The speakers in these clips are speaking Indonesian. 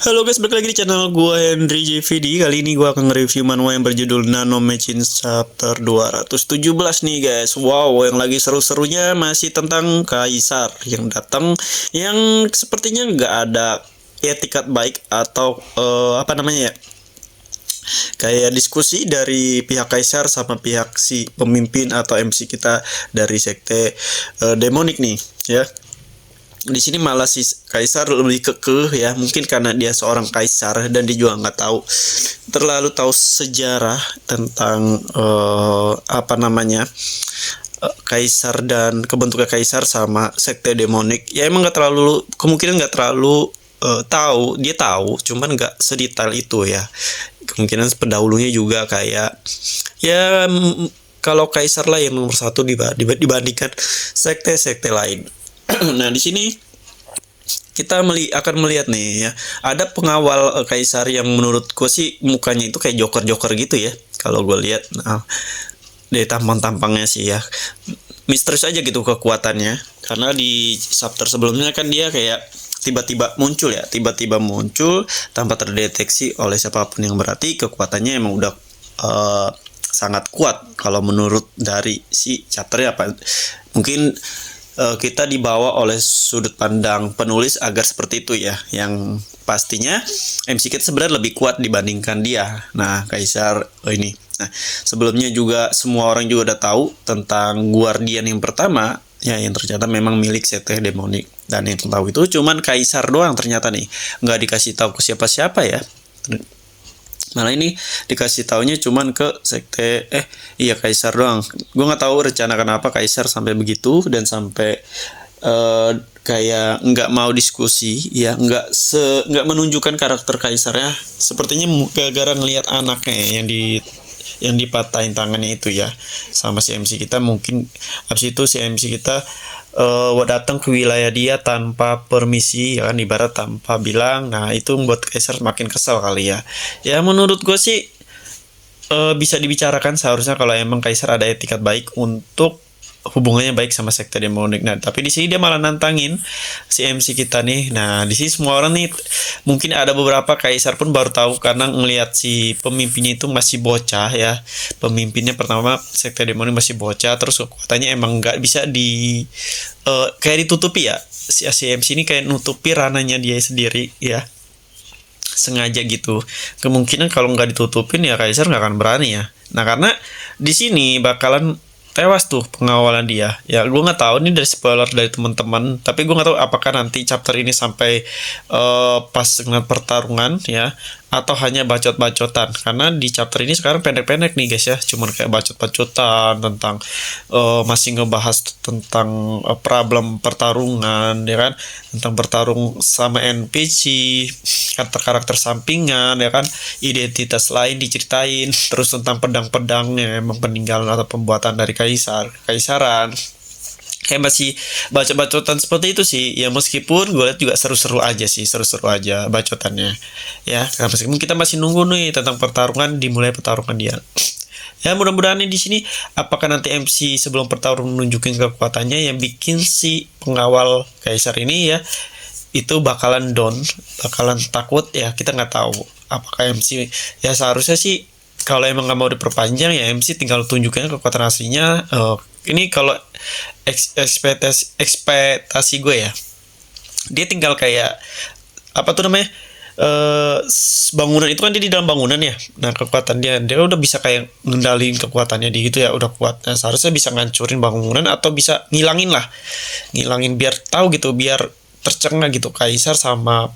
Halo guys, balik lagi di channel gue Henry JVD. Kali ini gue akan nge-review manhwa yang berjudul Nano Machine Chapter 217 nih guys. Wow, yang lagi seru-serunya masih tentang Kaisar yang datang, yang sepertinya nggak ada etikat baik atau apa namanya ya, kayak diskusi dari pihak Kaisar sama pihak si pemimpin atau MC kita dari sekte demonik nih ya. Di sini malah si Kaisar lebih kekeh ya, mungkin karena dia seorang kaisar dan dia juga nggak terlalu tahu sejarah tentang apa namanya, kaisar dan kebentuknya kaisar sama sekte demonik ya. Emang nggak terlalu, kemungkinan nggak terlalu tahu. Dia tahu cuman nggak sedetail itu ya. Kemungkinan pendahulunya juga kayak ya, kalau kaisar lah yang nomor satu dibandingkan sekte-sekte lain. Nah, di sini kita akan melihat nih ya, ada pengawal kaisar yang menurutku sih mukanya itu kayak joker-joker gitu ya kalau gue lihat. Nah, dari tampang-tampangnya sih ya misterius aja gitu kekuatannya, karena di chapter sebelumnya kan dia kayak tiba-tiba muncul tanpa terdeteksi oleh siapapun, yang berarti kekuatannya emang udah sangat kuat kalau menurut dari si chapternya. Apa mungkin kita dibawa oleh sudut pandang penulis agar seperti itu ya, yang pastinya MC kita sebenarnya lebih kuat dibandingkan dia. Nah, Kaisar ini. Nah, sebelumnya juga semua orang juga udah tahu tentang Guardian yang pertama ya, yang ternyata memang milik sekte demonik, dan yang tahu itu cuman Kaisar doang ternyata nih, nggak dikasih tahu ke siapa-siapa ya. Malah ini dikasih taunya cuman ke sekte iya Kaisar doang. Gue nggak tahu rencana kenapa Kaisar sampai begitu dan sampai kayak nggak mau diskusi ya, nggak menunjukkan karakter Kaisarnya. Sepertinya gara-gara ngelihat anaknya ya, yang dipatahin tangannya itu ya sama si MC kita. Mungkin habis itu si MC kita datang ke wilayah dia tanpa permisi ya kan, ibarat tanpa bilang. Nah, itu membuat Kaisar makin kesal kali ya. Ya menurut gue sih bisa dibicarakan seharusnya kalau emang Kaisar ada etikat baik untuk hubungannya baik sama sekte demonik. Nah, tapi di sini dia malah nantangin si MC kita nih. Nah, di sini semua orang nih, mungkin ada beberapa Kaisar pun baru tahu karena ngelihat si pemimpinnya itu masih bocah ya. Pemimpinnya pertama sekte demonik masih bocah, terus kekuatannya emang nggak bisa kayak ditutupi ya. Si MC ini kayak nutupi ranahnya dia sendiri ya, sengaja gitu. Kemungkinan kalau nggak ditutupin ya Kaisar nggak akan berani ya. Nah, karena di sini bakalan tewas tuh pengawalan dia ya. Gue nggak tahu ini dari spoiler dari teman-teman, tapi gue nggak tahu apakah nanti chapter ini sampai pas dengan pertarungan ya, atau hanya bacot-bacotan, karena di chapter ini sekarang pendek-pendek nih guys ya, cuman kayak bacot-bacotan tentang masih ngebahas tentang problem pertarungan ya kan, tentang bertarung sama NPC, karakter sampingan ya kan, identitas lain diceritain, terus tentang pedang-pedangnya emang peninggalan atau pembuatan dari kaisaran. Kayak masih baca-bacotan seperti itu sih ya, meskipun gue lihat juga seru-seru aja bacotannya ya. Nah, meskipun kita masih nunggu nih tentang pertarungan, dimulai pertarungan dia ya. Mudah-mudahan di sini apakah nanti MC sebelum pertarungan nunjukin kekuatannya yang bikin si pengawal Kaisar ini ya itu bakalan bakalan takut ya. Kita nggak tahu apakah MC ya. Seharusnya sih kalau emang nggak mau diperpanjang ya, MC tinggal tunjukin kekuatan aslinya. Ini kalau ekspektasi gue ya, dia tinggal kayak apa tuh namanya, bangunan itu kan dia di dalam bangunan ya. Nah, kekuatan dia udah bisa kayak ngendalin kekuatannya di gitu ya, udah kuat. Nah, seharusnya bisa ngancurin bangunan atau bisa ngilangin biar tahu gitu, biar tercengang gitu Kaisar sama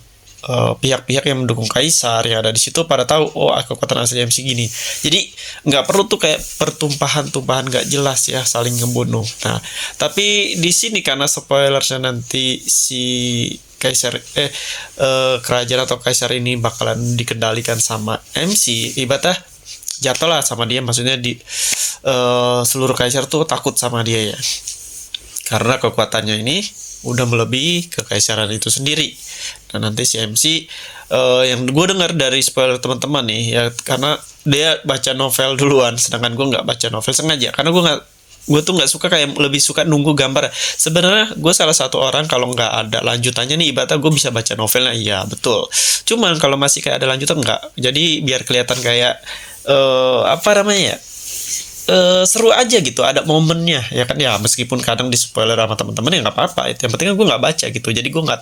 pihak-pihak yang mendukung Kaisar yang ada di situ pada tahu, oh kekuatan asli MC gini. Jadi nggak perlu tuh kayak pertumpahan nggak jelas ya, saling ngebunuh. Nah, tapi di sini karena spoilernya nanti si Kaisar kerajaan atau Kaisar ini bakalan dikendalikan sama MC, ibaratnya jatuh lah sama dia. Maksudnya di seluruh Kaisar tuh takut sama dia ya, karena kekuatannya ini udah melebihi kekaisaran itu sendiri. Dan nanti si MC yang gue dengar dari spoiler teman-teman nih ya, karena dia baca novel duluan sedangkan gue nggak baca novel sengaja, karena gue nggak gue tuh nggak suka, kayak lebih suka nunggu gambar. Sebenarnya gue salah satu orang kalau nggak ada lanjutannya nih, ibaratnya gue bisa baca novelnya, iya betul. Cuman kalau masih kayak ada lanjutan nggak. Jadi biar kelihatan kayak apa namanya ya, seru aja gitu, ada momennya ya kan ya, meskipun kadang di spoiler sama teman-teman ya nggak apa-apa, itu yang penting kan gue nggak baca gitu, jadi gue nggak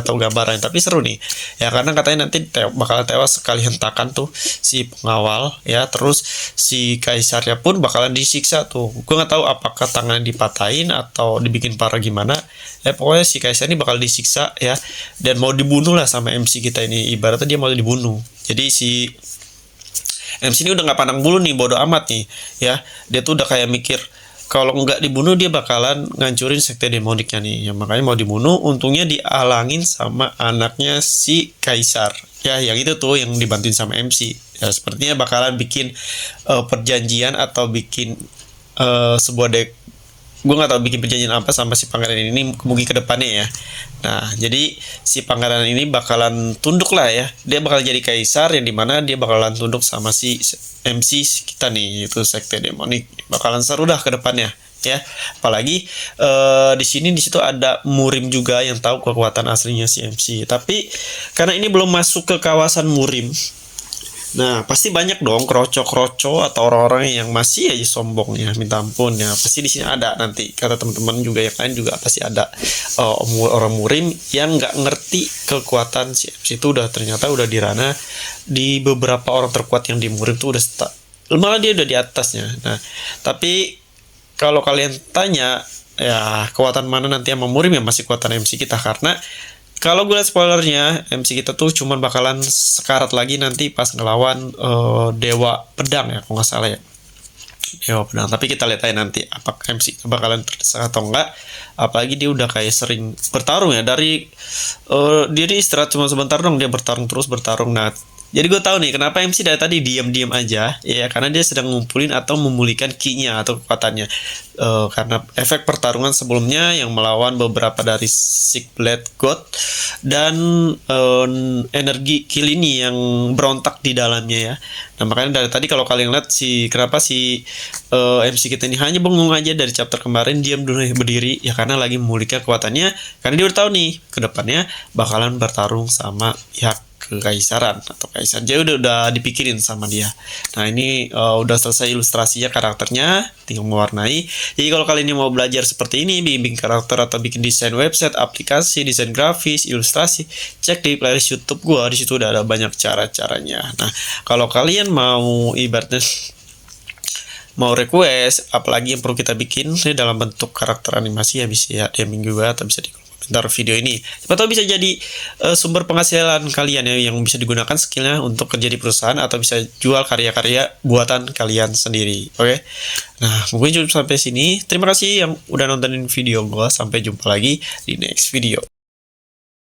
tahu gambaran, tapi seru nih ya, karena katanya nanti bakalan tewas sekali hentakan tuh si pengawal ya, terus si kaisarnya pun bakalan disiksa tuh, gue nggak tahu apakah tangan dipatahin atau dibikin parah gimana ya, pokoknya si kaisar ini bakal disiksa ya, dan mau dibunuh lah sama MC kita ini, ibaratnya dia mau dibunuh. Jadi si MC ini udah nggak pandang bulu nih, bodoh amat nih ya, dia tuh udah kayak mikir kalau nggak dibunuh dia bakalan ngancurin sekte demoniknya nih ya, makanya mau dibunuh, untungnya dialangin sama anaknya si kaisar ya, yang itu tuh yang dibantuin sama MC ya, sepertinya bakalan bikin perjanjian atau bikin sebuah gue nggak tahu bikin perjanjian apa sama si pangeran ini mungkin ke depannya ya. Nah, jadi si pangeran ini bakalan tunduk lah ya. Dia bakal jadi kaisar, yang dimana dia bakalan tunduk sama si MC kita nih, itu sekte demonik. Bakalan seru dah ke depannya ya. Apalagi di situ ada Murim juga yang tahu kekuatan aslinya si MC. Tapi karena ini belum masuk ke kawasan Murim, nah, pasti banyak dong kroco-kroco atau orang-orang yang masih aja sombong ya, minta ampun ya. Pasti di sini ada nanti, kata teman-teman juga yang lain juga pasti ada orang murim yang nggak ngerti kekuatan si MC itu, ternyata udah dirana di beberapa orang terkuat yang di murim tuh udah malah dia udah di atasnya. Nah, tapi kalau kalian tanya ya kekuatan mana nanti yang memurim, ya masih kekuatan MC kita, karena kalau gue liat spoilernya, MC kita tuh cuman bakalan sekarat lagi nanti pas ngelawan Dewa Pedang ya, kalau nggak salah ya. Dewa Pedang. Tapi kita lihat aja nanti apakah MC bakalan terdesak atau enggak. Apalagi dia udah kayak sering bertarung ya, dari dia istirahat cuma sebentar dong, dia bertarung terus bertarung. Nah, jadi gue tahu nih kenapa MC dari tadi diam-diam aja ya, karena dia sedang ngumpulin atau memulihkan ki-nya atau kekuatannya, karena efek pertarungan sebelumnya yang melawan beberapa dari Sick Blade God dan energi kill ini yang berontak di dalamnya ya. Nah, makanya dari tadi kalau kalian lihat kenapa si MC kita ini hanya bengong aja dari chapter kemarin, diam dulu berdiri ya, karena lagi memulihkan kekuatannya, karena dia udah tahu nih kedepannya bakalan bertarung sama pihak kekaisaran atau kaisar, jadi udah dipikirin sama dia. Nah, ini udah selesai ilustrasinya, karakternya tinggal mewarnai. Jadi kalau kalian ini mau belajar seperti ini, bikin karakter atau bikin desain website, aplikasi, desain grafis, ilustrasi, cek di playlist YouTube gua, di situ udah ada banyak cara-caranya. Nah, kalau kalian mau ibaratnya mau request apalagi yang perlu kita bikin dalam bentuk karakter animasi, ya bisa ya DM juga atau bisa di komentar video ini. Siapa tahu bisa jadi sumber penghasilan kalian ya, yang bisa digunakan skillnya untuk kerja di perusahaan atau bisa jual karya-karya buatan kalian sendiri. Oke. Nah, mungkin cukup sampai sini. Terima kasih yang udah nontonin video gua. Sampai jumpa lagi di next video.